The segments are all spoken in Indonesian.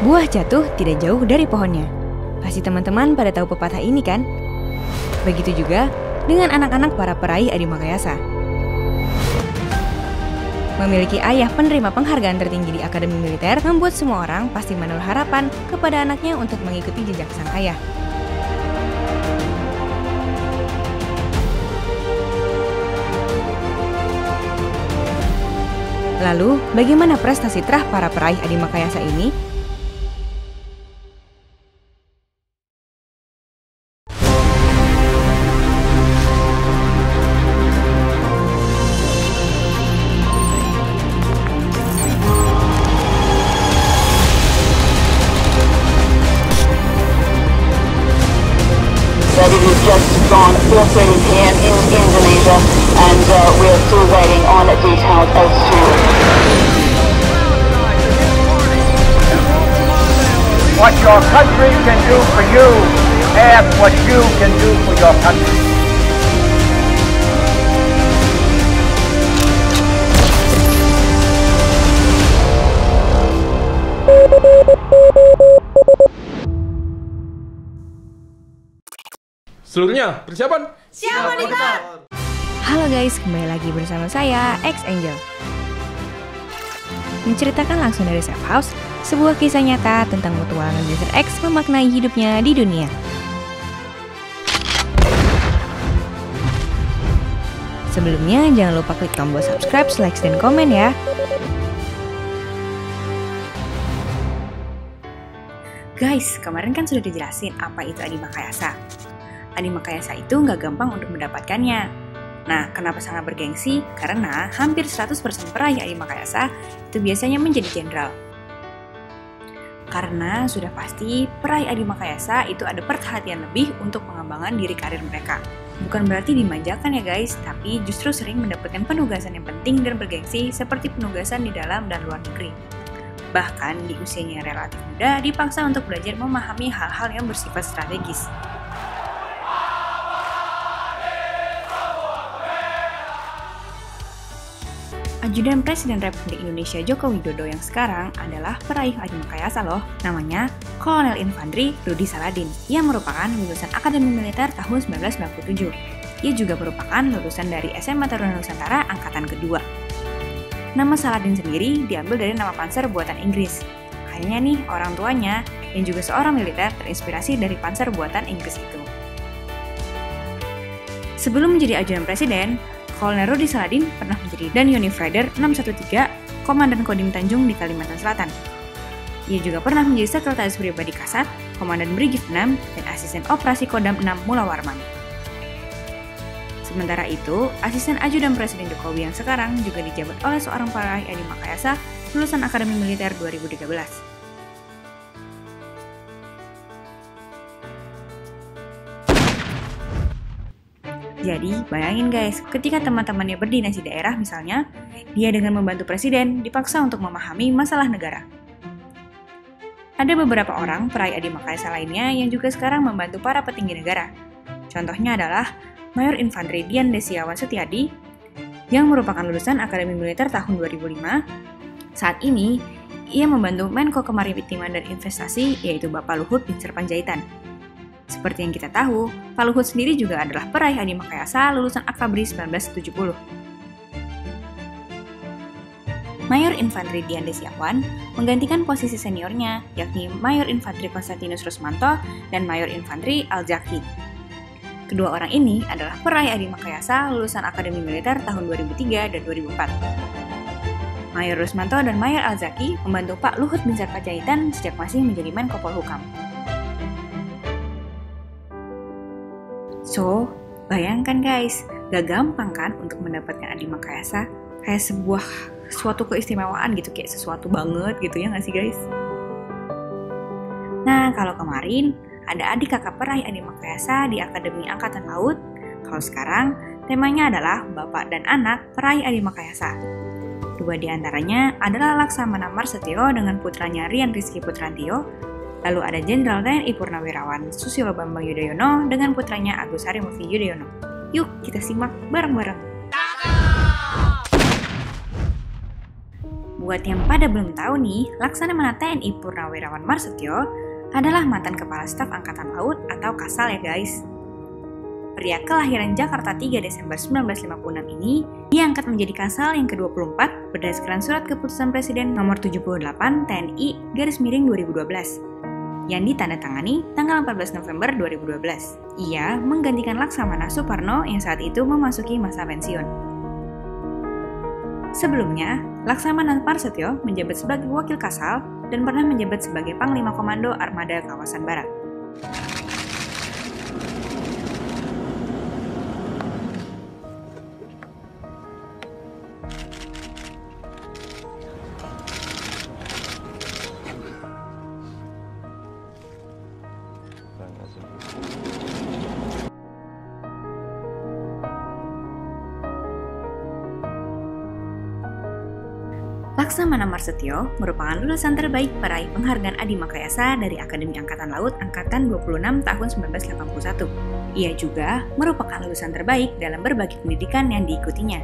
Buah jatuh tidak jauh dari pohonnya. Pasti teman-teman pada tahu pepatah ini kan? Begitu juga dengan anak-anak para peraih Adimakayasa. Memiliki ayah penerima penghargaan tertinggi di Akademi Militer membuat semua orang pasti menaruh harapan kepada anaknya untuk mengikuti jejak sang ayah. Lalu, bagaimana prestasi terah para peraih Adimakayasa ini? That it has just gone 4:30 p.m. in Indonesia, and we are still waiting on details as to what your country can do for you. Ask what you can do for your country. Seluruhnya, persiapan? Siap, Monitor! Halo guys, kembali lagi bersama saya, X Angel. Menceritakan langsung dari Safe House, sebuah kisah nyata tentang petualangan Mr. X memaknai hidupnya di dunia. Sebelumnya, jangan lupa klik tombol subscribe, like, dan komen ya. Guys, kemarin kan sudah dijelasin apa itu Adimakayasa. Adimakayasa itu nggak gampang untuk mendapatkannya. Nah, kenapa sangat bergengsi? Karena hampir 100% peraih Adimakayasa itu biasanya menjadi jenderal. Karena sudah pasti peraih Adimakayasa itu ada perhatian lebih untuk pengembangan diri karir mereka. Bukan berarti dimanjakan ya guys, tapi justru sering mendapatkan penugasan yang penting dan bergengsi seperti penugasan di dalam dan luar negeri. Bahkan di usianya yang relatif muda dipaksa untuk belajar memahami hal-hal yang bersifat strategis. Ajudan Presiden Republik Indonesia Joko Widodo yang sekarang adalah peraih Adimakayasa loh. Namanya Kolonel Infantri Rudi Saladin, yang merupakan lulusan Akademi Militer tahun 1997. Ia juga merupakan lulusan dari SMA Taruna Nusantara Angkatan Kedua. Nama Saladin sendiri diambil dari nama panser buatan Inggris. Kayaknya nih orang tuanya yang juga seorang militer terinspirasi dari panser buatan Inggris itu. Sebelum menjadi ajudan presiden, Kolonel Rudi Saladin pernah menjadi Dan Unif Rider 613, Komandan Kodim Tanjung di Kalimantan Selatan. Ia juga pernah menjadi Sekretaris Pribadi Kasat, Komandan Brigif 6, dan Asisten Operasi Kodam 6 Mula Warman. Sementara itu, Asisten Ajudan Presiden Jokowi yang sekarang juga dijabat oleh seorang peraih Adimakayasa lulusan Akademi Militer 2013. Jadi, bayangin guys, ketika teman-temannya berdinas di daerah misalnya, dia dengan membantu presiden dipaksa untuk memahami masalah negara. Ada beberapa orang peraih Adimakayasa lainnya yang juga sekarang membantu para petinggi negara. Contohnya adalah Mayor Infantri Dian Desiawan Setiadi, yang merupakan lulusan Akademi Militer tahun 2005. Saat ini, ia membantu Menko Kemaritiman dan Investasi, yaitu Bapak Luhut Binsar Panjaitan. Seperti yang kita tahu, Pak Luhut sendiri juga adalah peraih Adimakayasa lulusan Akabri 1970. Mayor Infantri Dian Desiawan menggantikan posisi seniornya, yakni Mayor Infantri Konstantinus Rusmanto dan Mayor Infantri Al-Zaki. Kedua orang ini adalah peraih Adimakayasa lulusan Akademi Militer tahun 2003 dan 2004. Mayor Rusmanto dan Mayor Al-Zaki membantu Pak Luhut Binsar Panjaitan sejak masih menjadi Menko Polhukam. So, bayangkan guys, gak gampang kan untuk mendapatkan Adimakayasa? Kayak suatu keistimewaan gitu, kayak sesuatu banget gitu ya gak sih guys? Nah, kalau kemarin ada adik kakak peraih Adimakayasa di Akademi Angkatan Laut, kalau sekarang temanya adalah bapak dan anak peraih Adimakayasa. Dua di antaranya adalah Laksamana Marsetio dengan putranya Rian Rizky Putrantio. Lalu ada Jenderal TNI Purnawirawan Susilo Bambang Yudhoyono dengan putranya Agus Harimurti Yudhoyono. Yuk kita simak bareng-bareng. Buat yang pada belum tahu nih, Laksamana TNI Purnawirawan Marsutyo adalah mantan Kepala Staf Angkatan Laut atau Kasal ya guys. Pria kelahiran Jakarta 3 Desember 1956 ini diangkat menjadi Kasal yang ke-24 berdasarkan surat keputusan Presiden nomor 78 TNI /2012 yang ditandatangani tanggal 14 November 2012. Ia menggantikan Laksamana Suparno yang saat itu memasuki masa pensiun. Sebelumnya, Laksamana Marsutyo menjabat sebagai Wakil Kasal dan pernah menjabat sebagai Panglima Komando Armada Kawasan Barat. Laksamana Marsutyo merupakan lulusan terbaik peraih penghargaan Adi Makayasa dari Akademi Angkatan Laut Angkatan 26 tahun 1981. Ia juga merupakan lulusan terbaik dalam berbagai pendidikan yang diikutinya.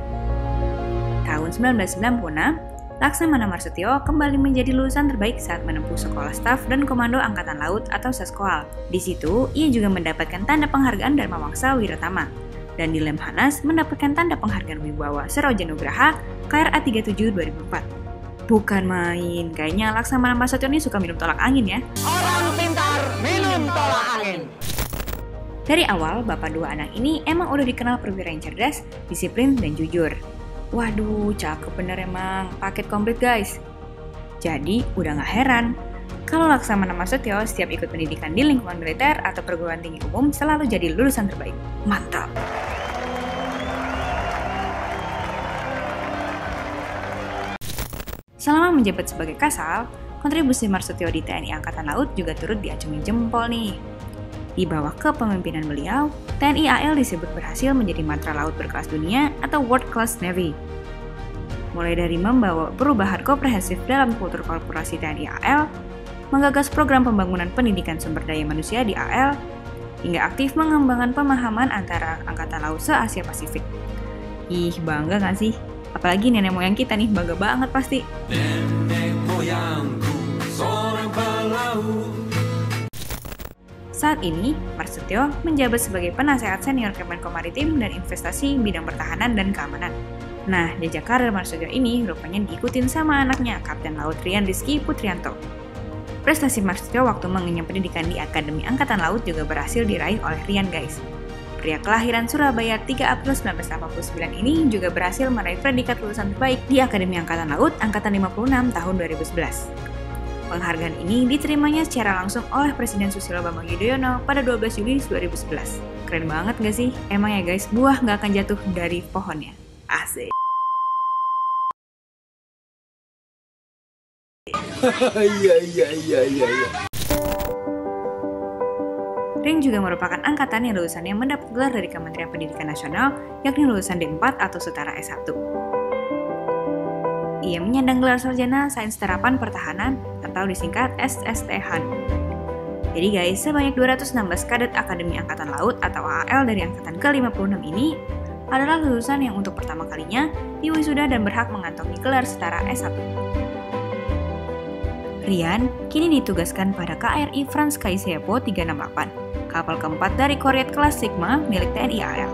Tahun 1996, Laksamana Marsutyo kembali menjadi lulusan terbaik saat menempuh Sekolah Staf dan Komando Angkatan Laut atau Seskoal. Di situ, ia juga mendapatkan tanda penghargaan Dharma Wangsa Wiratama. Dan di Lemhanas mendapatkan tanda penghargaan Wibawa Seroja Nugraha KRA 37 2004. Bukan main, kayaknya Laksamana Marsutyo ini suka minum tolak angin ya. Orang pintar minum tolak angin. Dari awal, bapak dua anak ini emang udah dikenal perwira yang cerdas, disiplin, dan jujur. Waduh, cakep bener emang, paket komplit guys. Jadi, udah gak heran kalau Laksamana Marsutyo setiap ikut pendidikan di lingkungan militer atau perguruan tinggi umum selalu jadi lulusan terbaik. Mantap! Selama menjabat sebagai Kasal, kontribusi Marsutyo di TNI Angkatan Laut juga turut diacungi jempol nih. Di bawah kepemimpinan beliau, TNI AL disebut berhasil menjadi matra laut berkelas dunia atau World Class Navy. Mulai dari membawa perubahan komprehensif dalam kultur korporasi TNI AL, menggagas program pembangunan pendidikan sumber daya manusia di AL, hingga aktif mengembangkan pemahaman antara Angkatan Laut se-Asia Pasifik. Ih, bangga gak sih? Apalagi nenek moyang kita nih, bangga banget pasti. Nenek moyangku seorang pelaut. Saat ini, Marsutyo menjabat sebagai penasehat senior Kemenko Maritim dan Investasi bidang pertahanan dan keamanan. Nah, jejak karir Marsutyo ini rupanya diikutin sama anaknya, Kapten Laut Rian Rizky Putrianto. Prestasi Marsutyo waktu mengenyam pendidikan di Akademi Angkatan Laut juga berhasil diraih oleh Rian guys. Pria kelahiran Surabaya 3 April 1989 ini juga berhasil meraih predikat lulusan terbaik di Akademi Angkatan Laut Angkatan 56 tahun 2011. Penghargaan ini diterimanya secara langsung oleh Presiden Susilo Bambang Yudhoyono pada 12 Juli 2011. Keren banget gak sih? Emang ya guys, buah gak akan jatuh dari pohonnya. Asik. Iya. Rian juga merupakan angkatan yang lulusannya mendapat gelar dari Kementerian Pendidikan Nasional, yakni lulusan D4 atau setara S1. Ia menyandang gelar sarjana Sains Terapan Pertahanan atau disingkat SSTHAN. Jadi guys, sebanyak 216 kadet Akademi Angkatan Laut atau AAL dari angkatan ke-56 ini adalah lulusan yang untuk pertama kalinya diwisuda dan berhak mengantongi gelar setara S1. Rian kini ditugaskan pada KRI Frans Kaisiepo 368, kapal keempat dari korvet kelas Sigma milik TNI AL.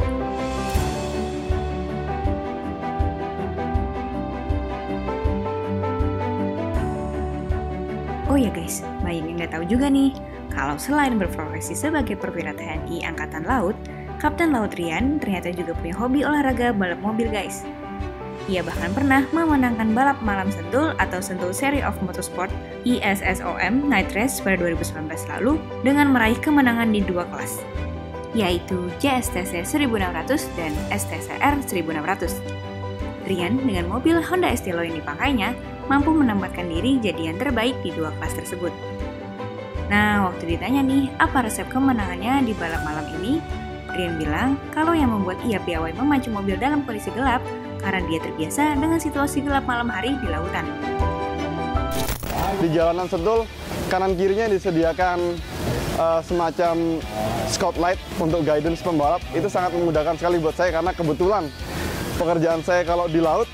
Oh ya guys, banyak yang nggak tahu juga nih, kalau selain berprofesi sebagai perwira TNI Angkatan Laut, Kapten Laut Rian ternyata juga punya hobi olahraga balap mobil guys. Ia bahkan pernah memenangkan balap malam Sentul atau Sentul Series of Motorsport ISSOM Night Race pada 2019 lalu dengan meraih kemenangan di dua kelas, yaitu JSTC 1600 dan STCR 1600. Rian dengan mobil Honda Estilo yang dipakainya mampu menempatkan diri jadi yang terbaik di dua kelas tersebut. Nah, waktu ditanya nih apa resep kemenangannya di balap malam ini, Rian bilang kalau yang membuat ia piawai memacu mobil dalam kondisi gelap karena dia terbiasa dengan situasi gelap malam hari di lautan. Di jalanan Sentul, kanan kirinya disediakan semacam scout light untuk guidance pembalap. Itu sangat memudahkan sekali buat saya karena kebetulan pekerjaan saya kalau di laut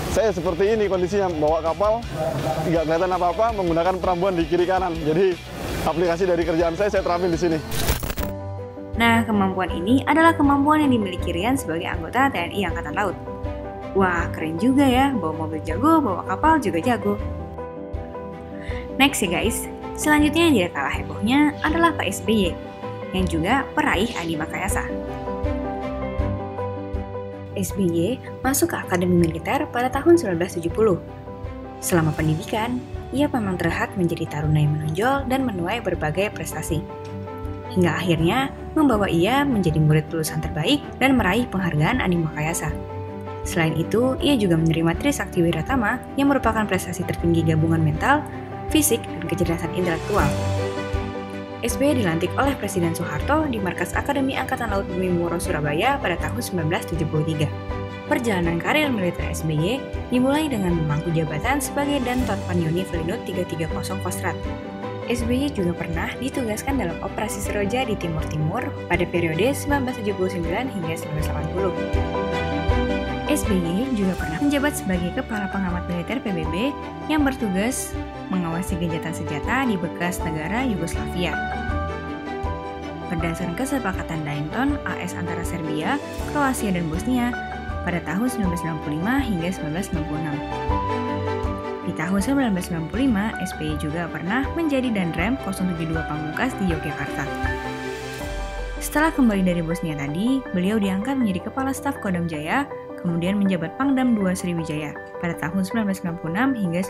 Saya seperti ini kondisinya, bawa kapal, nggak kelihatan apa-apa, menggunakan perambuan di kiri kanan. Jadi aplikasi dari kerjaan saya terapin di sini. Nah, kemampuan ini adalah kemampuan yang dimiliki Rian sebagai anggota TNI Angkatan Laut. Wah, keren juga ya, bawa mobil jago, bawa kapal juga jago. Next ya guys, selanjutnya yang tidak kalah hebohnya adalah Pak SBY, yang juga peraih Adi Makayasa. SBY masuk ke Akademi Militer pada tahun 1970. Selama pendidikan, ia memang terlihat menjadi taruna yang menonjol dan menuai berbagai prestasi. Hingga akhirnya membawa ia menjadi murid lulusan terbaik dan meraih penghargaan Adi Makayasa. Selain itu, ia juga menerima Trisakti Wiratama yang merupakan prestasi tertinggi gabungan mental, fisik, dan kecerdasan intelektual. SBY dilantik oleh Presiden Soeharto di Markas Akademi Angkatan Laut Bumi Moro, Surabaya pada tahun 1973. Perjalanan karir militer SBY dimulai dengan memangku jabatan sebagai Dantot Panyoni Felinut 330 Kostrat. SBY juga pernah ditugaskan dalam Operasi Seroja di Timur Timur pada periode 1979 hingga 1980. SBY juga pernah menjabat sebagai Kepala Pengamat Militer PBB yang bertugas mengawasi gencatan senjata di bekas negara Yugoslavia. Berdasarkan kesepakatan Dayton AS antara Serbia, Kroasia, dan Bosnia pada tahun 1995 hingga 1996. Di tahun 1995, SBY juga pernah menjadi Danrem 072 Pamungkas di Yogyakarta. Setelah kembali dari Bosnia tadi, beliau diangkat menjadi Kepala Staf Kodam Jaya, kemudian menjabat Pangdam II Sriwijaya pada tahun 1996 hingga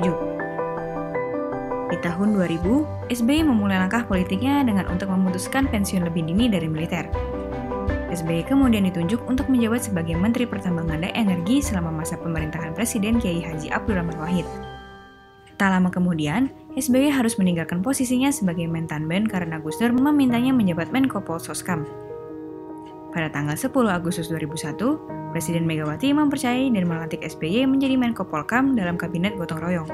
1997. Di tahun 2000, SBY memulai langkah politiknya dengan untuk memutuskan pensiun lebih dini dari militer. SBY kemudian ditunjuk untuk menjabat sebagai Menteri Pertambangan dan Energi selama masa pemerintahan Presiden Kiai Haji Abdurrahman Wahid. Tak lama kemudian, SBY harus meninggalkan posisinya sebagai Mentanben karena Gus Dur memintanya menjabat Menko Polsoskam. Pada tanggal 10 Agustus 2001, Presiden Megawati mempercayai dan melantik SBY menjadi Menko Polkam dalam Kabinet Gotong Royong.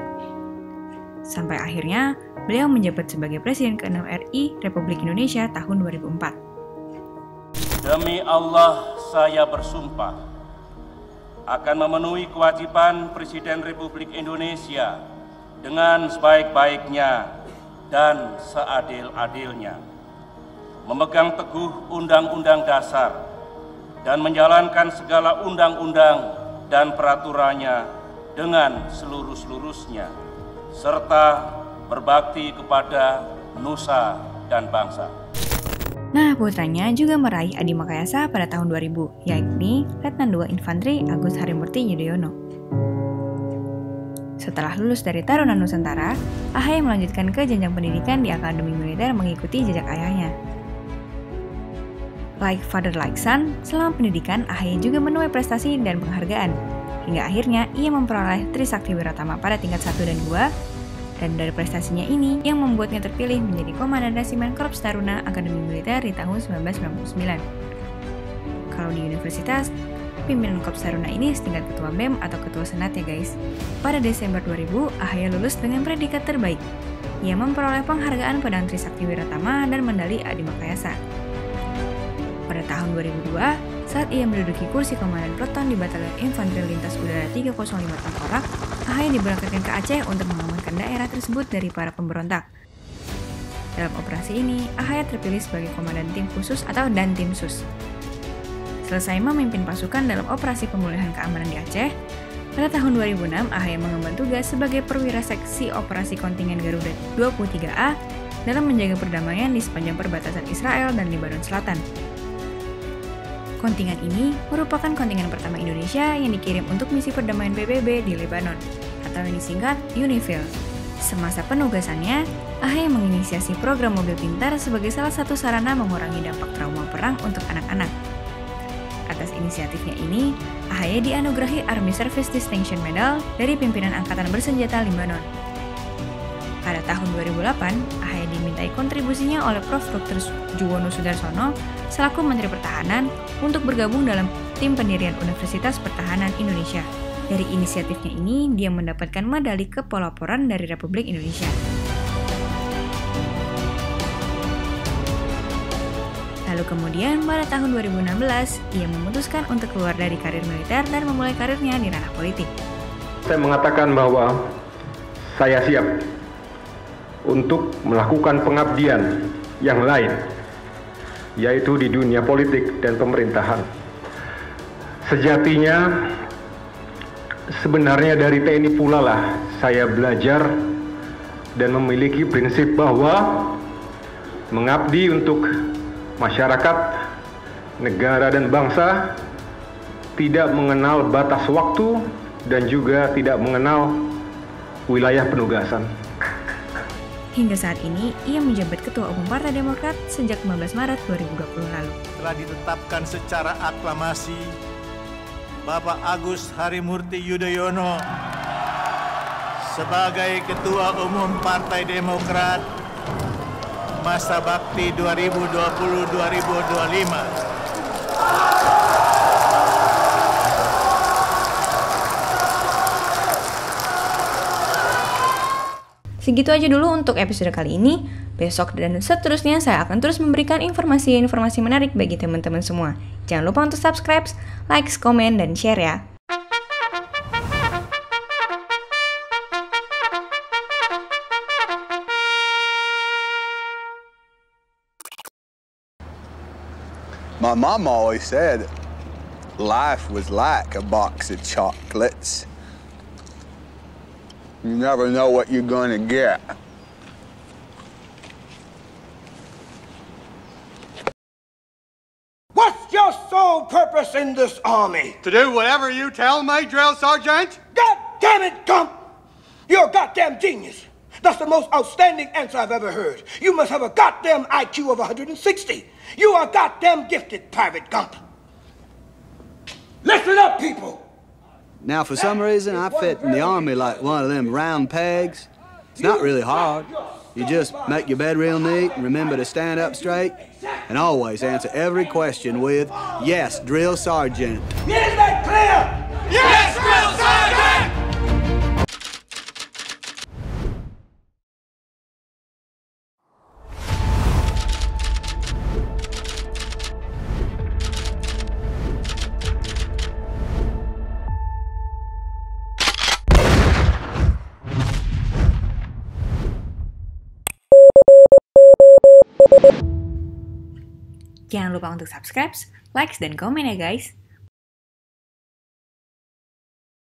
Sampai akhirnya, beliau menjabat sebagai Presiden ke-6 RI Republik Indonesia tahun 2004. Demi Allah, saya bersumpah akan memenuhi kewajiban Presiden Republik Indonesia dengan sebaik-baiknya dan seadil-adilnya, memegang teguh Undang-Undang Dasar dan menjalankan segala undang-undang dan peraturannya dengan seluruh-seluruhnya, serta berbakti kepada nusa dan bangsa. Nah, putranya juga meraih Adi Makayasa pada tahun 2000, yakni Letnan II Infanteri Agus Harimurti Yudhoyono. Setelah lulus dari Taruna Nusantara, AHY melanjutkan ke jenjang pendidikan di Akademi Militer mengikuti jejak ayahnya. Like father like son, selama pendidikan AHY juga menuai prestasi dan penghargaan. Hingga akhirnya ia memperoleh Trisakti Wiratama pada tingkat 1 dan 2, dan dari prestasinya ini yang membuatnya terpilih menjadi Komandan Resimen Korps Taruna Akademi Militer di tahun 1999. Kalau di universitas, pimpinan Korps Taruna ini setingkat Ketua BEM atau Ketua Senat ya guys. Pada Desember 2000, AHY lulus dengan predikat terbaik. Ia memperoleh penghargaan Pedang Trisakti Wiratama dan medali Adi Makayasa. Pada tahun 2002, saat ia menduduki kursi Komandan Peleton di Batalion Infanteri Lintas Udara 305 Tengkorak, AHY diberangkatkan ke Aceh untuk mengamankan daerah tersebut dari para pemberontak. Dalam operasi ini, AHY terpilih sebagai Komandan Tim Khusus atau Dantimsus. Selesai memimpin pasukan dalam operasi pemulihan keamanan di Aceh, pada tahun 2006 AHY mengemban tugas sebagai perwira seksi operasi kontingen Garuda 23A dalam menjaga perdamaian di sepanjang perbatasan Israel dan Lebanon Selatan. Kontingen ini merupakan kontingen pertama Indonesia yang dikirim untuk misi perdamaian PBB di Lebanon, atau yang disingkat UNIFIL. Semasa penugasannya, AHY menginisiasi program mobil pintar sebagai salah satu sarana mengurangi dampak trauma perang untuk anak-anak. Atas inisiatifnya ini, AHY dianugerahi Army Service Distinction Medal dari pimpinan Angkatan Bersenjata Lebanon. Pada tahun 2008, AHY dimintai kontribusinya oleh Prof. Dr. Juwono Sudarsono selaku Menteri Pertahanan untuk bergabung dalam tim pendirian Universitas Pertahanan Indonesia. Dari inisiatifnya ini, dia mendapatkan medali kepeloporan dari Republik Indonesia. Lalu kemudian pada tahun 2016, ia memutuskan untuk keluar dari karir militer dan memulai karirnya di ranah politik. Saya mengatakan bahwa saya siap untuk melakukan pengabdian yang lain, yaitu di dunia politik dan pemerintahan. Sejatinya, sebenarnya dari TNI pula lah saya belajar dan memiliki prinsip bahwa mengabdi untuk masyarakat, negara dan bangsa tidak mengenal batas waktu dan juga tidak mengenal wilayah penugasan. Hingga saat ini, ia menjabat Ketua Umum Partai Demokrat sejak 15 Maret 2020 lalu. Telah ditetapkan secara aklamasi Bapak Agus Harimurti Yudhoyono sebagai Ketua Umum Partai Demokrat masa bakti 2020-2025. Segitu aja dulu untuk episode kali ini. Besok dan seterusnya saya akan terus memberikan informasi-informasi menarik bagi teman-teman semua. Jangan lupa untuk subscribe, like, komen, dan share ya. My mom always said life was like a box of chocolates. You never know what you're gonna get. What's your sole purpose in this army? To do whatever you tell me, drill sergeant. God damn it, Gump! You're a goddamn genius. That's the most outstanding answer I've ever heard. You must have a goddamn IQ of 160. You are goddamn gifted, Private Gump. Listen up, people! Now, for some reason, I fit in the Army like one of them round pegs. It's not really hard. You just make your bed real neat and remember to stand up straight and always answer every question with, "Yes, drill sergeant." Is that clear? Yes, drill sergeant! Jangan lupa untuk subscribe, like, dan komen ya guys.